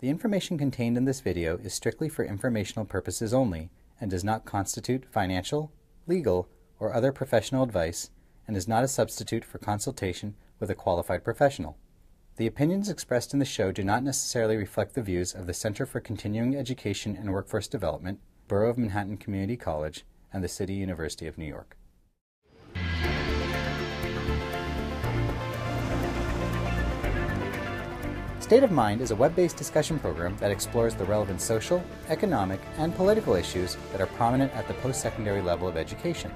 The information contained in this video is strictly for informational purposes only and does not constitute financial, legal, or other professional advice and is not a substitute for consultation with a qualified professional. The opinions expressed in the show do not necessarily reflect the views of the Center for Continuing Education and Workforce Development, Borough of Manhattan Community College, and the City University of New York. State of Mind is a web-based discussion program that explores the relevant social, economic, and political issues that are prominent at the post-secondary level of education.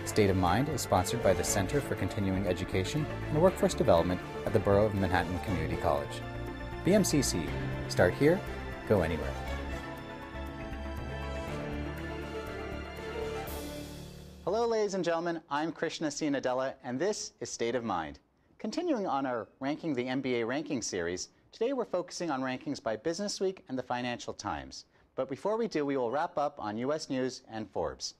State of Mind is sponsored by the Center for Continuing Education and Workforce Development at the Borough of Manhattan Community College. BMCC. Start here, go anywhere. Hello, ladies and gentlemen. I'm Krishna C. Nadella, and this is State of Mind. Continuing on our Ranking the MBA ranking series, today we're focusing on rankings by Businessweek and the Financial Times. But before we do, we will wrap up on U.S. News and Forbes.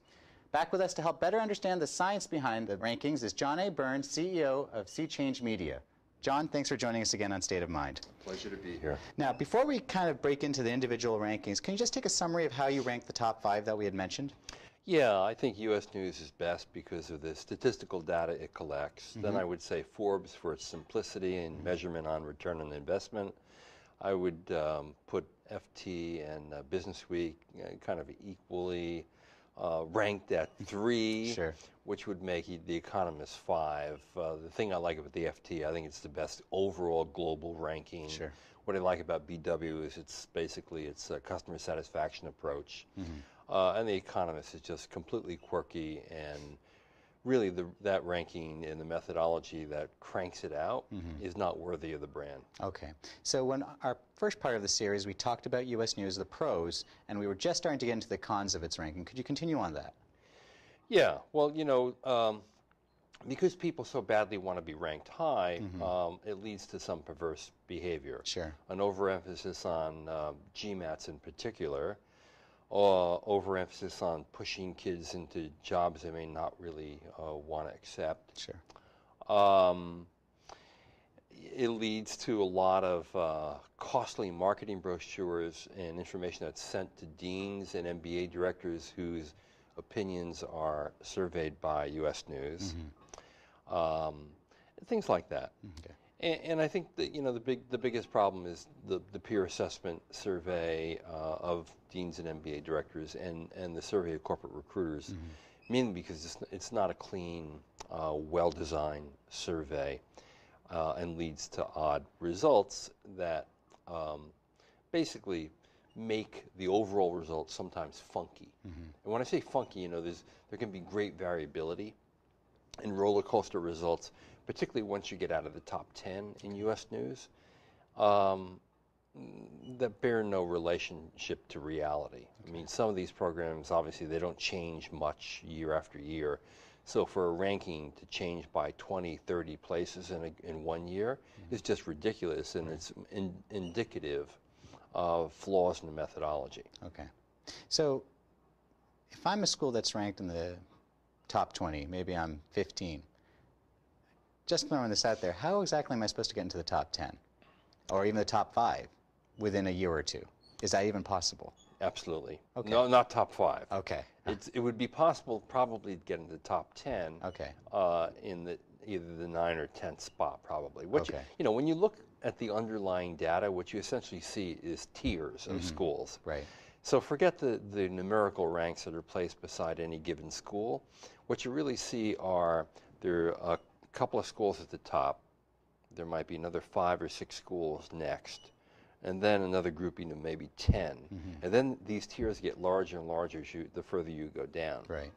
Back with us to help better understand the science behind the rankings is John A. Byrne, CEO of Sea Change Media. John, thanks for joining us again on State of Mind. Pleasure to be here. Now, before we kind of break into the individual rankings, can you just take a summary of how you rank the top 5 that we had mentioned? Yeah, I think U.S. News is best because of the statistical data it collects. Then I would say Forbes for its simplicity and measurement on return on investment. I would put FT and Businessweek kind of equally ranked at 3, Sure. which would make The Economist 5. The thing I like about the FT, I think it's the best overall global ranking. Sure. What I like about BW is it's a customer satisfaction approach. And The Economist is just completely quirky, and really that ranking and the methodology that cranks it out is not worthy of the brand. Okay. So when our first part of the series, we talked about U.S. News, the pros, and we were just starting to get into the cons of its ranking. Could you continue on that? Yeah. Well, because people so badly want to be ranked high, it leads to some perverse behavior. Sure. An overemphasis on GMATs in particular, overemphasis on pushing kids into jobs they may not really want to accept. Sure. It leads to a lot of costly marketing brochures and information that's sent to deans and MBA directors whose opinions are surveyed by U.S. News. Things like that. Okay. And I think that the biggest problem is the peer assessment survey of deans and MBA directors and the survey of corporate recruiters, mainly because it's not a clean, well-designed survey, and leads to odd results that basically make the overall results sometimes funky. And when I say funky, there can be great variability in roller coaster results, particularly once you get out of the top 10 in U.S. News, that bear no relationship to reality. Okay. I mean, some of these programs, obviously, they don't change much year after year. So for a ranking to change by 20, 30 places in 1 year is just ridiculous, and it's indicative of flaws in the methodology. Okay. So if I'm a school that's ranked in the top 20, maybe I'm 15, just throwing this out there, how exactly am I supposed to get into the top 10 or even the top 5 within a year or two? Is that even possible? Absolutely. Okay. No, not top 5. Okay. It would be possible probably to get into the top 10 Okay. In either the 9 or 10th spot probably. Okay. When you look at the underlying data, what you essentially see is tiers of schools. Right. So forget the numerical ranks that are placed beside any given school. What you really see are there are a couple of schools at the top. There might be another 5 or 6 schools next, and then another grouping of maybe 10. And then these tiers get larger and larger the further you go down. Right.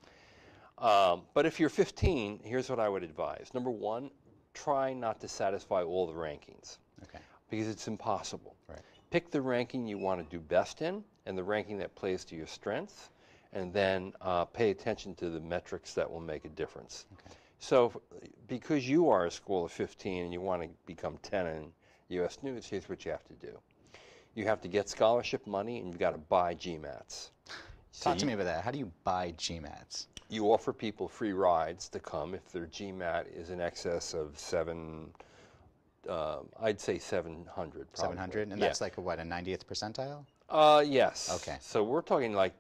But if you're 15, here's what I would advise. Number 1, try not to satisfy all the rankings. Okay. Because it's impossible. Right. Pick the ranking you want to do best in and the ranking that plays to your strengths, and then pay attention to the metrics that will make a difference. Okay. So because you are a school of 15 and you want to become 10 in U.S. News, here's what you have to do. You have to get scholarship money, and you've got to buy GMATs. Talk to me about that. How do you buy GMATs? You offer people free rides to come if their GMAT is in excess of 7 I'd say 700 probably. 700, and that's like a, what, a 90th percentile? Yes. Okay. So we're talking like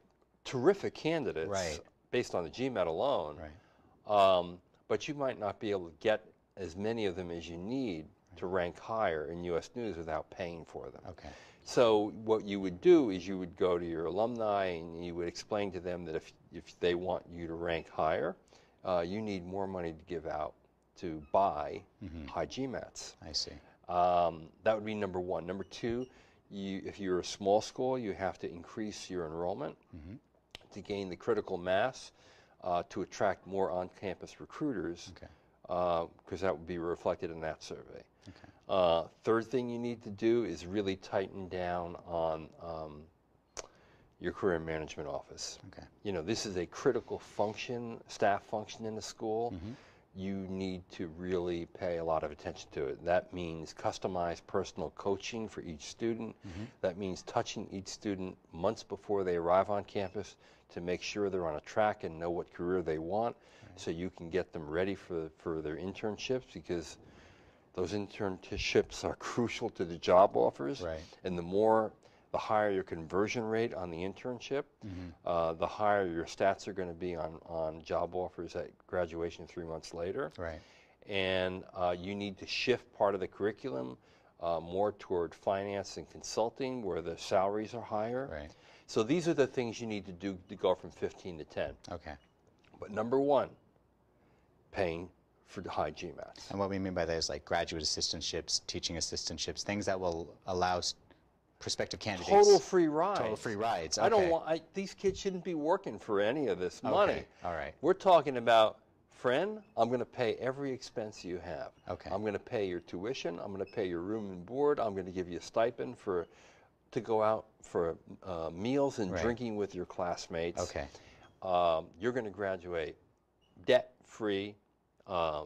terrific candidates Right. based on the GMAT alone. Right. But you might not be able to get as many of them as you need to rank higher in U.S. News without paying for them. Okay. So what you would do is you would go to your alumni and you would explain to them that if they want you to rank higher, you need more money to give out to buy high GMATs. I see. That would be number one. Number two, if you're a small school, you have to increase your enrollment to gain the critical mass to attract more on-campus recruiters, because that would be reflected in that survey. Okay. Third thing you need to do is really tighten down on your career management office. Okay. You know, this is a critical function, staff function in the school. You need to really pay a lot of attention to it. That means customized personal coaching for each student. That means touching each student months before they arrive on campus to make sure they're on a track and know what career they want, so you can get them ready for their internships, because those internships are crucial to the job offers. Right. And the higher your conversion rate on the internship, the higher your stats are going to be on job offers at graduation 3 months later. Right. And you need to shift part of the curriculum more toward finance and consulting, where the salaries are higher. Right. So these are the things you need to do to go from 15 to 10. Okay. But number one, paying for the high GMATs. And what we mean by that is like graduate assistantships, teaching assistantships, things that will allow prospective candidates. Total free rides. Total free rides. Okay. I don't want. These kids shouldn't be working for any of this money. Okay. All right. We're talking about, friend, I'm going to pay every expense you have. Okay. I'm going to pay your tuition. I'm going to pay your room and board. I'm going to give you a stipend to go out for meals and drinking with your classmates. Okay. You're going to graduate debt-free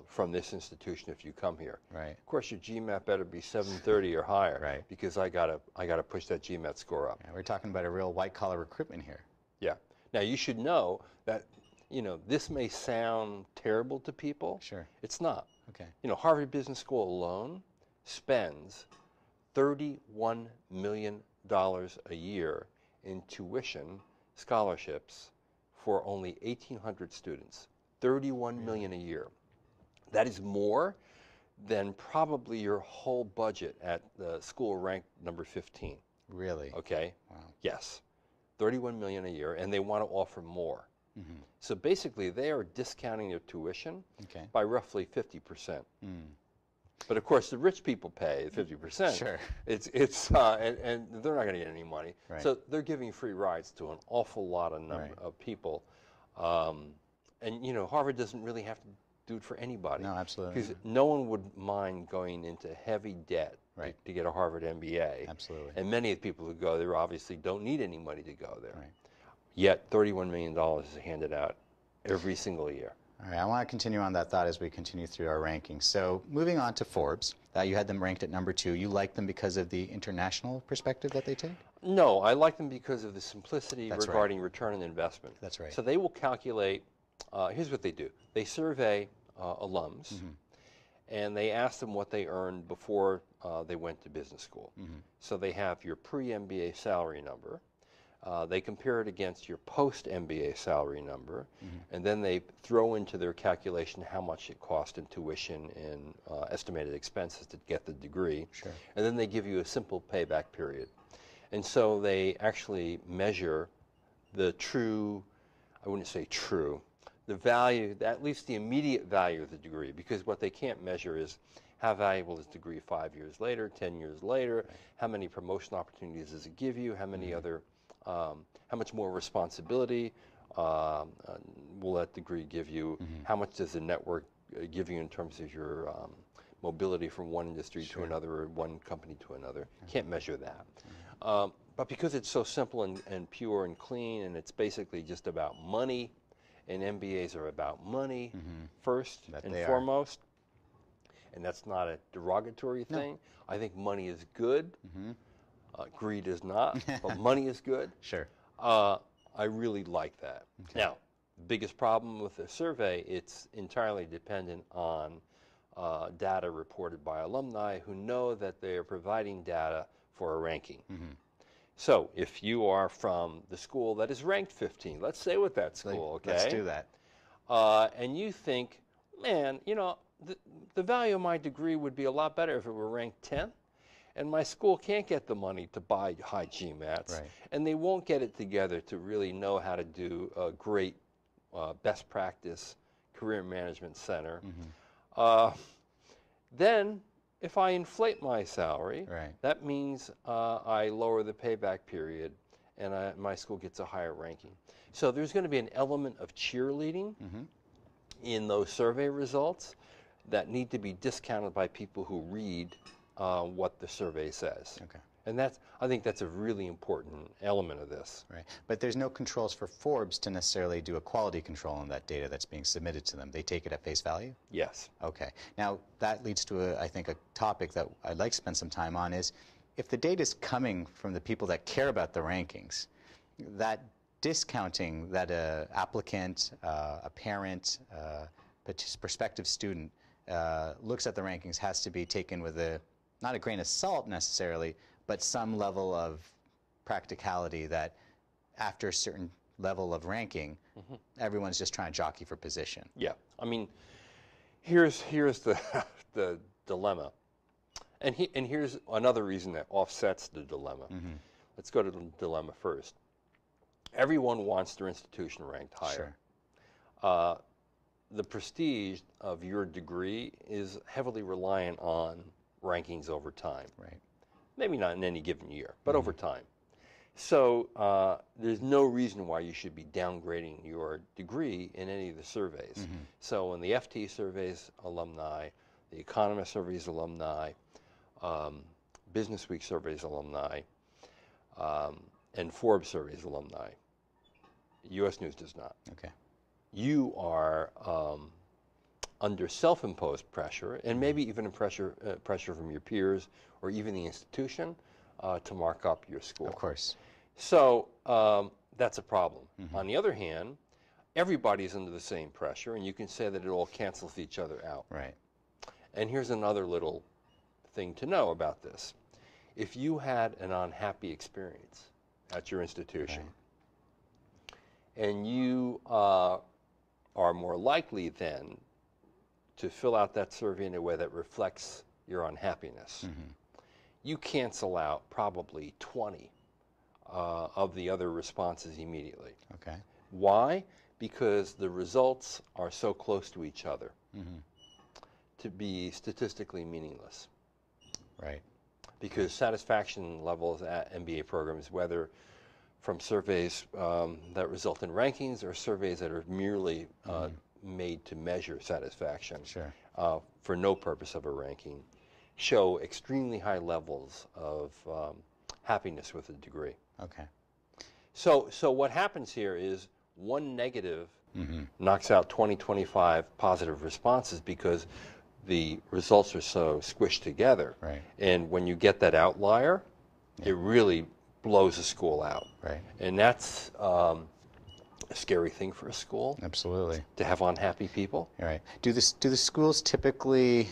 from this institution if you come here. Right. Of course, your GMAT better be 730 or higher. Right. Because I gotta push that GMAT score up. Yeah, we're talking about a real white-collar recruitment here. Yeah. Now you should know that, you know, this may sound terrible to people. Sure. It's not. Okay. You know, Harvard Business School alone spends $31 million a year in tuition scholarships for only 1,800 students. $31 million a year. That is more than probably your whole budget at the school ranked number 15. Really? Okay. Wow. Yes. $31 million a year, and they want to offer more. So basically, they are discounting their tuition by roughly 50%. But of course, the rich people pay 50%. Sure. And they're not going to get any money. Right. So they're giving free rides to an awful lot of people. And you know, Harvard doesn't really have to do it for anybody. No, absolutely. Because no one would mind going into heavy debt to get a Harvard MBA. Absolutely. And many of the people who go there obviously don't need any money to go there. Right. Yet $31 million is handed out every single year. All right, I want to continue on that thought as we continue through our rankings. So moving on to Forbes, you had them ranked at number 2. You like them because of the international perspective that they take? No, I like them because of the simplicity regarding return on investment. That's right. So they will calculate. Here's what they do. They survey alums, and they ask them what they earned before they went to business school. So they have your pre-MBA salary number. They compare it against your post-MBA salary number, and then they throw into their calculation how much it cost in tuition and estimated expenses to get the degree. Sure. And then they give you a simple payback period. And so they actually measure the true, I wouldn't say true, the value, at least the immediate value of the degree, because what they can't measure is how valuable is the degree 5 years later, 10 years later, how many promotion opportunities does it give you, how many other, how much more responsibility will that degree give you, how much does the network give you in terms of your mobility from one industry to another or one company to another. Can't measure that. But because it's so simple and pure and clean, and it's basically just about money, and MBAs are about money first and foremost, and that's not a derogatory thing. I think money is good. Greed is not, but money is good. Sure. I really like that. Okay. Now, the biggest problem with the survey, it's entirely dependent on data reported by alumni who know that they are providing data for a ranking. So if you are from the school that is ranked 15, let's stay with that school, okay? Let's do that. And you think, man, you know, the value of my degree would be a lot better if it were ranked 10. And my school can't get the money to buy high GMATs. Right. And they won't get it together to really know how to do a great best practice career management center. Then if I inflate my salary, that means I lower the payback period and my school gets a higher ranking. So there's going to be an element of cheerleading in those survey results that need to be discounted by people who read what the survey says. Okay. And I think that's a really important element of this. Right. But there's no controls for Forbes to necessarily do a quality control on that data that's being submitted to them. They take it at face value? Yes. Okay. Now, that leads to, I think, a topic that I'd like to spend some time on is if the data is coming from the people that care about the rankings, that discounting that an applicant, a parent, prospective student looks at the rankings has to be taken with not a grain of salt necessarily, but some level of practicality that after a certain level of ranking, everyone's just trying to jockey for position. Yeah. I mean, here's the, the dilemma. And here's another reason that offsets the dilemma. Let's go to the dilemma first. Everyone wants their institution ranked higher. Sure. The prestige of your degree is heavily reliant on rankings over time. Right. Maybe not in any given year, but over time. So there's no reason why you should be downgrading your degree in any of the surveys. So when the FT surveys alumni, the Economist surveys alumni, Businessweek surveys alumni, and Forbes surveys alumni, U.S. News does not. Okay. You are under self-imposed pressure, and maybe even pressure from your peers or even the institution to mark up your score. Of course. So that's a problem. On the other hand, everybody's under the same pressure, and you can say that it all cancels each other out. Right. And here's another little thing to know about this. If you had an unhappy experience at your institution, and you are more likely then to fill out that survey in a way that reflects your unhappiness, you cancel out probably 20 of the other responses immediately. Okay. Why? Because the results are so close to each other to be statistically meaningless. Right. Because satisfaction levels at MBA programs, whether from surveys that result in rankings or surveys that are merely made to measure satisfaction for no purpose of a ranking, show extremely high levels of happiness with a degree. Okay. So what happens here is one negative knocks out 20, 25 positive responses because the results are so squished together. Right. And when you get that outlier, it really blows a school out. Right. And that's a scary thing for a school. Absolutely. To have unhappy people. All right. Do the schools typically,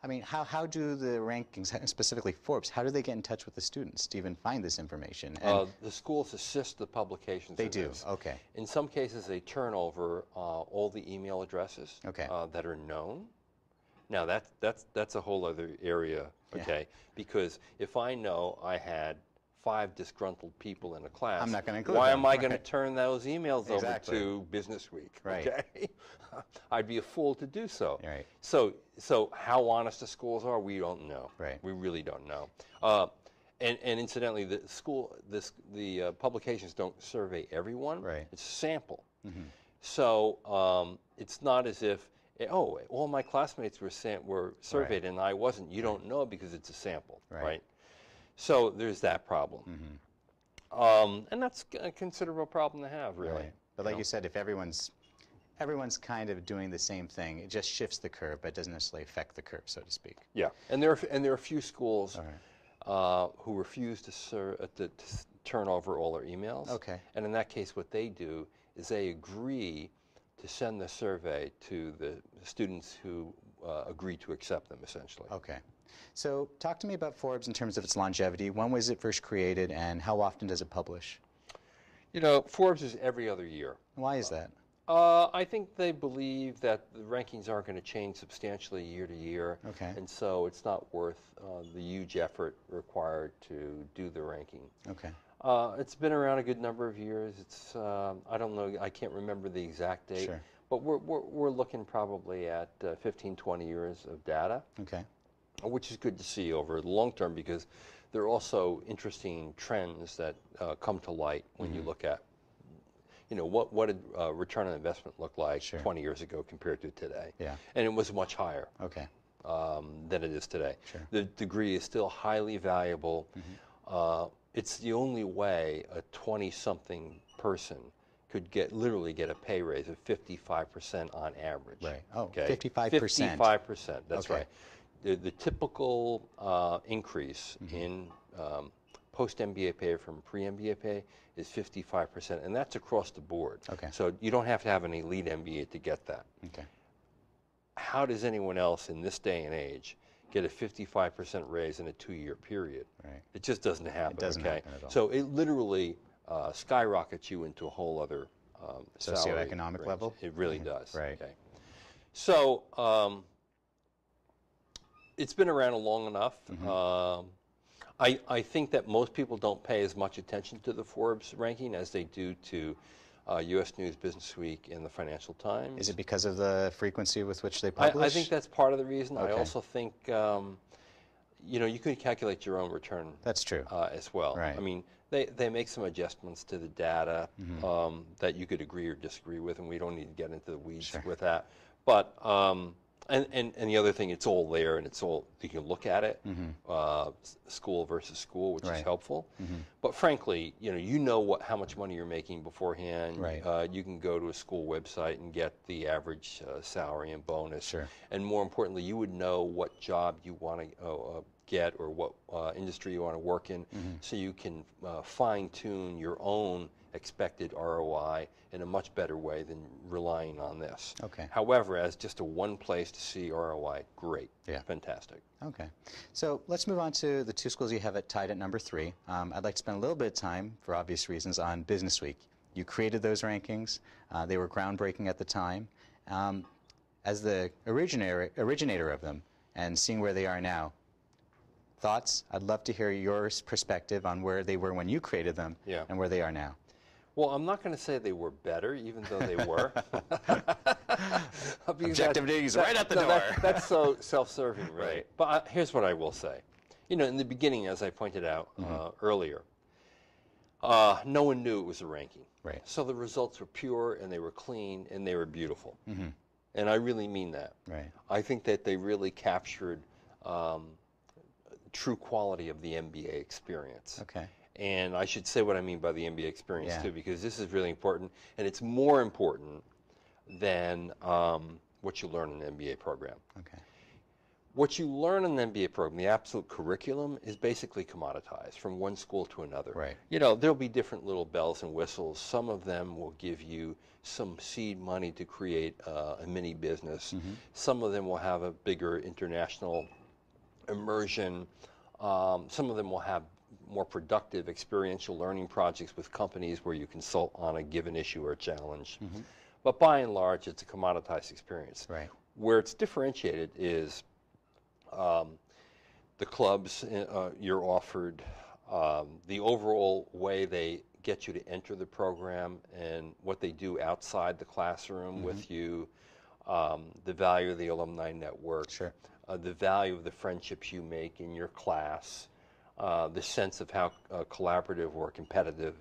I mean, how do the rankings, specifically Forbes, how do they get in touch with the students to even find this information? And the schools assist the publications. They do. Okay. In some cases, they turn over all the email addresses that are known. Now that's a whole other area, okay? Because if I know I had 5 disgruntled people in a class, I'm not going to include why them. am I going to turn those emails Exactly. over to Businessweek? Right. Okay, I'd be a fool to do so. Right. So how honest the schools are, we don't know. Right. We really don't know. And incidentally, the publications don't survey everyone. Right. It's a sample. So it's not as if, oh, all my classmates were surveyed and I wasn't. You don't know because it's a sample, right? So there's that problem. And that's a considerable problem to have, really. Right. But like you said, if everyone's kind of doing the same thing, it just shifts the curve, but it doesn't necessarily affect the curve, so to speak. Yeah, and there are a few schools who refuse to turn over all their emails. Okay. And in that case, what they do is they agree to send the survey to the students who agree to accept them, essentially. Okay. So talk to me about Forbes in terms of its longevity. When was it first created, and how often does it publish? You know, Forbes is every other year. Why is that? I think they believe that the rankings aren't going to change substantially year to year, Okay. and so it's not worth the huge effort required to do the ranking. Okay. It's been around a good number of years. It's I don't know, I can't remember the exact date, Sure. but we're looking probably at 15, 20 years of data, Okay. which is good to see over the long term because there are also interesting trends that come to light when you look at, you know, what did return on investment look like 20 years ago compared to today? Yeah. And it was much higher Okay. than it is today. Sure. The degree is still highly valuable. It's the only way a 20-something person could literally get a pay raise of 55% on average. Right. Oh, okay? 55%. 55%, that's Okay. right. The typical increase in post-MBA pay from pre-MBA pay is 55%, and that's across the board. Okay. So you don't have to have an elite MBA to get that. Okay. How does anyone else in this day and age get a 55% raise in a 2-year period? Right. It just doesn't happen. It doesn't okay? happen at all. So it literally skyrockets you into a whole other salary Socioeconomic range. level? It really does. Right. Okay. So it's been around long enough. I think that most people don't pay as much attention to the Forbes ranking as they do to U.S. News, Businessweek, and the Financial Times. Is it because of the frequency with which they publish? I think that's part of the reason. Okay. I also think, you know, you could calculate your own return. That's true. As well. Right. I mean, they make some adjustments to the data that you could agree or disagree with, and we don't need to get into the weeds with that. But and the other thing, it's all there, and it's all, you can look at it, school versus school, which is helpful. But frankly, you know how much money you're making beforehand. Right. You can go to a school website and get the average salary and bonus. Sure. And more importantly, you would know what job you want to get or what industry you want to work in, so you can fine-tune your own expected ROI in a much better way than relying on this. Okay. However, as just a one place to see ROI, great. Yeah. Fantastic. Okay. So let's move on to the two schools you have tied at number 3. I'd like to spend a little bit of time, for obvious reasons, on Businessweek. You created those rankings. They were groundbreaking at the time. As the originator of them and seeing where they are now, thoughts? I'd love to hear your perspective on where they were when you created them and where they are now. Well, I'm not going to say they were better, even though they were. Objective news right at the door. That's so self-serving, right? But here's what I will say. You know, in the beginning, as I pointed out earlier, no one knew it was a ranking. Right. So the results were pure, and they were clean, and they were beautiful. And I really mean that. Right. I think that they really captured true quality of the MBA experience. Okay. And I should say what I mean by the MBA experience too, because this is really important, and it's more important than what you learn in an MBA program. Okay. What you learn in an MBA program, the absolute curriculum, is basically commoditized from one school to another. Right. You know, there'll be different little bells and whistles. Some of them will give you some seed money to create a mini business. Some of them will have a bigger international immersion. Some of them will have more productive experiential learning projects with companies where you consult on a given issue or challenge. But by and large, it's a commoditized experience. Right. Where it's differentiated is the clubs you're offered, the overall way they get you to enter the program and what they do outside the classroom with you, the value of the alumni network, the value of the friendships you make in your class, the sense of how collaborative or competitive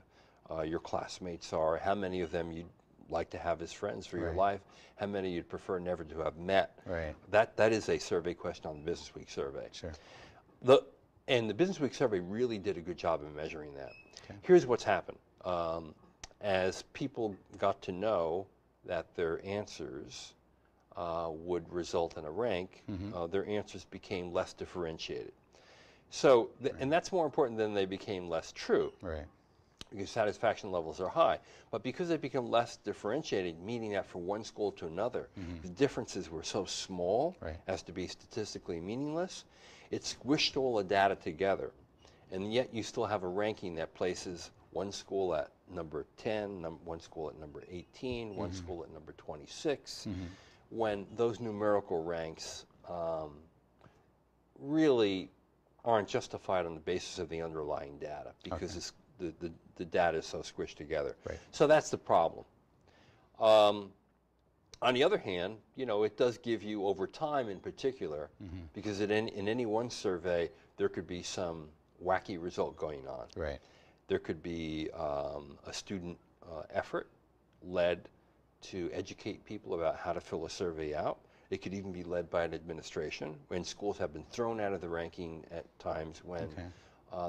your classmates are, how many of them you'd like to have as friends for your life, how many you'd prefer never to have met. Right. That is a survey question on the Businessweek survey. Sure. And the Businessweek survey really did a good job in measuring that. Okay. Here's what's happened. As people got to know that their answers would result in a rank, their answers became less differentiated. So, and that's more important than they became less true. Right. because satisfaction levels are high. But because they become less differentiated, meaning that from one school to another, the differences were so small as to be statistically meaningless, it squished all the data together. And yet you still have a ranking that places one school at number 10, one school at number 18, one school at number 26, when those numerical ranks really aren't justified on the basis of the underlying data, because the data is so squished together. So that's the problem. On the other hand, you know, it does give you over time in particular, because in any one survey, there could be some wacky result going on. There could be a student effort led to educate people about how to fill a survey out. It could even be led by an administration, when schools have been thrown out of the ranking at times when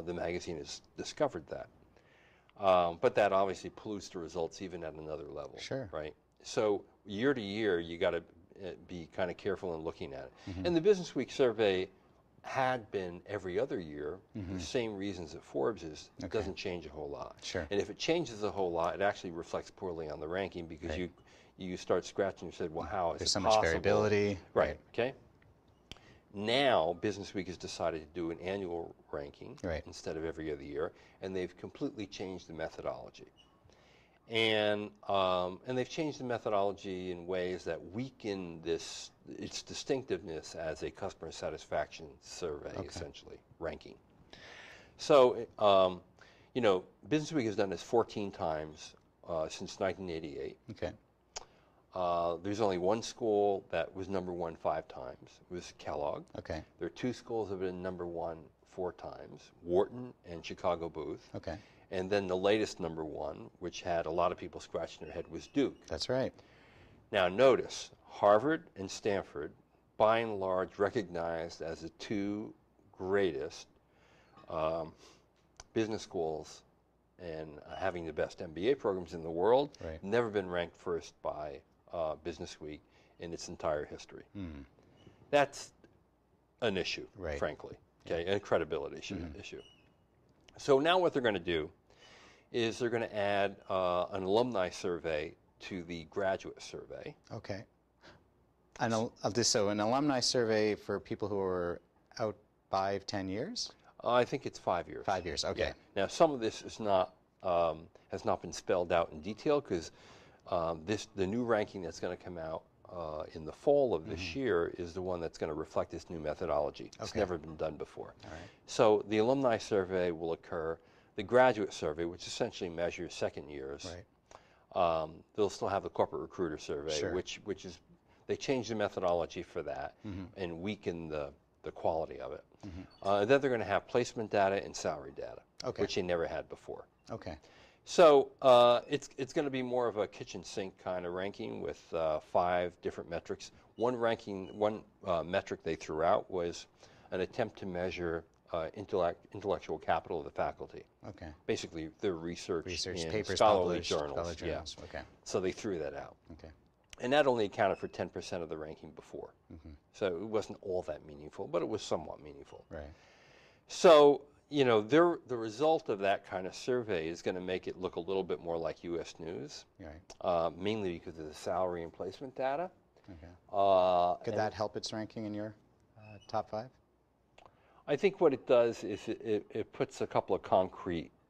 the magazine has discovered that. But that obviously pollutes the results even at another level, right? So year to year, you got to be kind of careful in looking at it. And the Businessweek survey had been every other year, for the same reasons that Forbes is. It doesn't change a whole lot. And if it changes a whole lot, it actually reflects poorly on the ranking, because you start scratching and said, well, how is There's it so possible? much variability. Okay. Now, Businessweek has decided to do an annual ranking instead of every other year, and they've completely changed the methodology. And they've changed the methodology in ways that weaken its distinctiveness as a customer satisfaction survey, essentially, ranking. So, you know, Businessweek has done this 14 times since 1988. There's only one school that was number one 5 times. It was Kellogg. There are 2 schools that have been number one 4 times, Wharton and Chicago Booth. And then the latest number one, which had a lot of people scratching their head, was Duke. That's right. Now notice, Harvard and Stanford, by and large, recognized as the 2 greatest business schools and having the best MBA programs in the world, never been ranked first by Businessweek in its entire history. That's an issue, frankly, and a credibility issue. So now what they're going to do is they're going to add an alumni survey to the graduate survey. So an alumni survey for people who are out 5, 10 years? I think it's 5 years. 5 years, okay. Now some of this is not has not been spelled out in detail, because the new ranking that's going to come out in the fall of this year is the one that's going to reflect this new methodology. It's never been done before. So the alumni survey will occur. The graduate survey, which essentially measures second years, they'll still have the corporate recruiter survey, which is, they changed the methodology for that and weaken the quality of it. Then they're going to have placement data and salary data, which they never had before. So it's going to be more of a kitchen sink kind of ranking with 5 different metrics. One metric they threw out was an attempt to measure intellectual capital of the faculty. Basically, their research in papers, scholarly published, journals. So they threw that out. And that only accounted for 10% of the ranking before. So it wasn't all that meaningful, but it was somewhat meaningful. So, you know, the result of that kind of survey is going to make it look a little bit more like U.S. News, mainly because of the salary and placement data. Could that help its ranking in your top 5? I think what it does is it puts a couple of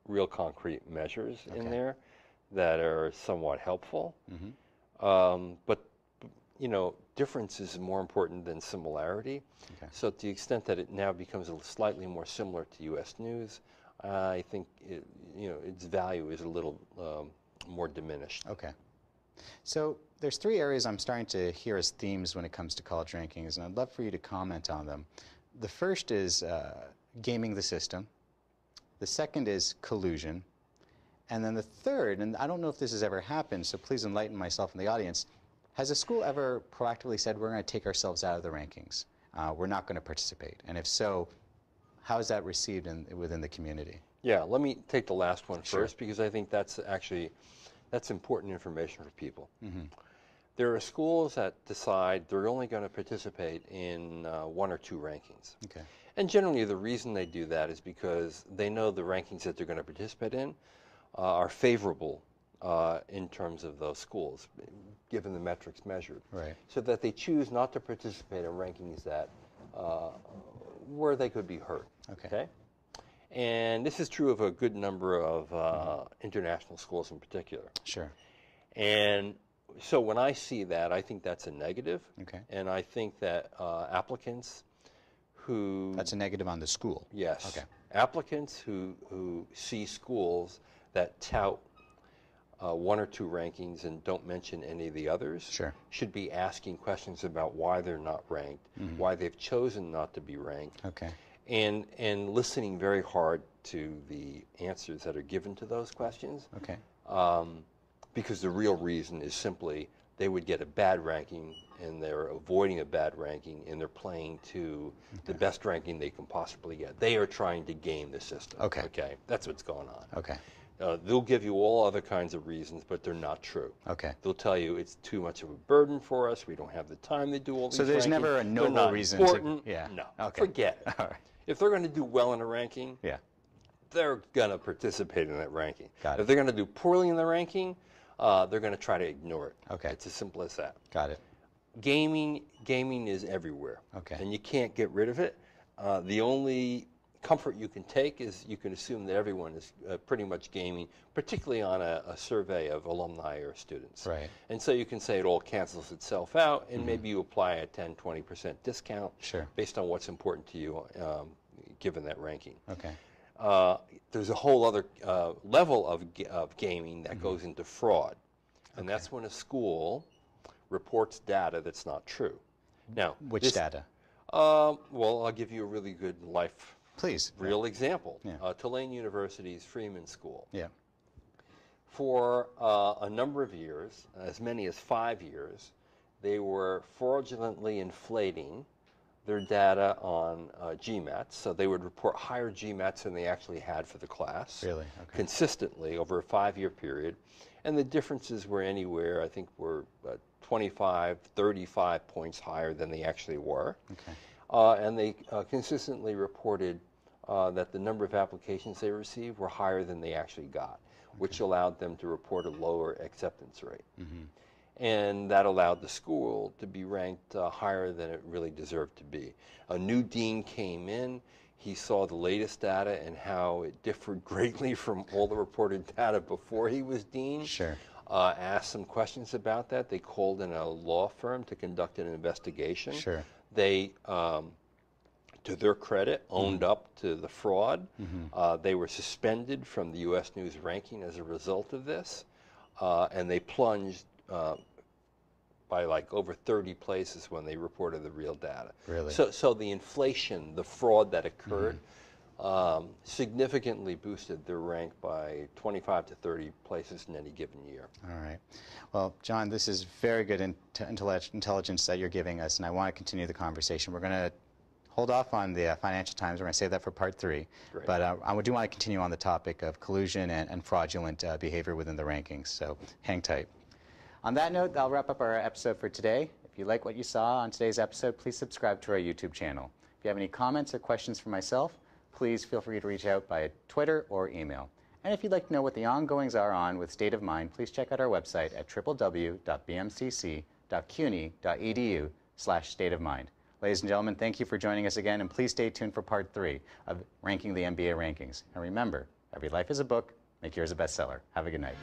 real concrete measures in there that are somewhat helpful. But, you know, difference is more important than similarity. So to the extent that it now becomes slightly more similar to U.S. News, I think you know, its value is a little more diminished. So there's 3 areas I'm starting to hear as themes when it comes to college rankings, and I'd love for you to comment on them. The first is gaming the system. The second is collusion. And then the third, and I don't know if this has ever happened, so please enlighten myself and the audience, has a school ever proactively said, we're going to take ourselves out of the rankings, we're not going to participate? And if so, how is that received within the community? Yeah, let me take the last one first, because I think that's important information for people. There are schools that decide they're only going to participate in 1 or 2 rankings. And generally the reason they do that is because they know the rankings that they're going to participate in are favorable in terms of those schools, given the metrics measured, Right. so that they choose not to participate in rankings that where they could be hurt. Okay. And this is true of a good number of international schools in particular. Sure. And so when I see that, I think that's a negative. Okay. And I think that applicants who... That's a negative on the school. Yes. Okay. Applicants who see schools that tout one or two rankings and don't mention any of the others Sure. should be asking questions about why they're not ranked, why they've chosen not to be ranked, Okay. and listening very hard to the answers that are given to those questions. Okay. Because the real reason is simply they would get a bad ranking and they're avoiding a bad ranking and they're playing to the best ranking they can possibly get. They are trying to game the system. Okay. Okay. That's what's going on. Okay. They'll give you all other kinds of reasons, but they're not true. Okay. They'll tell you it's too much of a burden for us. We don't have the time to do all these. So there's rankings. never a They're noble not reason important. to... Yeah. No. Okay. Forget it. All right. If they're going to do well in a ranking, Yeah. they're going to participate in that ranking. Got it. If they're going to do poorly in the ranking, they're going to try to ignore it. Okay. It's as simple as that. Got it. Gaming is everywhere. Okay. And you can't get rid of it. The only comfort you can take is you can assume that everyone is pretty much gaming, particularly on a survey of alumni or students. Right. And so you can say it all cancels itself out, and maybe you apply a 10, 20% discount Sure. based on what's important to you given that ranking. Okay. There's a whole other level of gaming that goes into fraud. And that's when a school reports data that's not true. Now, Which data? well, I'll give you a really good life Please. real example. Yeah. Tulane University's Freeman School. Yeah. For a number of years, as many as 5 years, they were fraudulently inflating their data on GMATs. So they would report higher GMATs than they actually had for the class. Really? Okay. Consistently over a 5-year period. And the differences were anywhere, I think, were 25, 35 points higher than they actually were. Okay. And they consistently reported that the number of applications they received were higher than they actually got, which allowed them to report a lower acceptance rate. And that allowed the school to be ranked higher than it really deserved to be. A new dean came in. He saw the latest data and how it differed greatly from all the reported data before he was dean. Sure. Asked some questions about that. They called in a law firm to conduct an investigation. Sure. They, to their credit, owned up to the fraud. They were suspended from the U.S. News ranking as a result of this, and they plunged by like over 30 places when they reported the real data. Really? So the inflation, the fraud that occurred, significantly boosted their rank by 25 to 30 places in any given year. All right. Well, John, this is very good intelligence that you're giving us, and I want to continue the conversation. We're going to hold off on the Financial Times. We're going to save that for part 3. Great. But I do want to continue on the topic of collusion and fraudulent behavior within the rankings, so hang tight. On that note, I'll wrap up our episode for today. If you like what you saw on today's episode, please subscribe to our YouTube channel. If you have any comments or questions for myself, please feel free to reach out by Twitter or email. And if you'd like to know what the ongoings are on with State of Mind, please check out our website at www.bmcc.cuny.edu/stateofmind. Ladies and gentlemen, thank you for joining us again, and please stay tuned for part 3 of Ranking the MBA Rankings. And remember, every life is a book. Make yours a bestseller. Have a good night.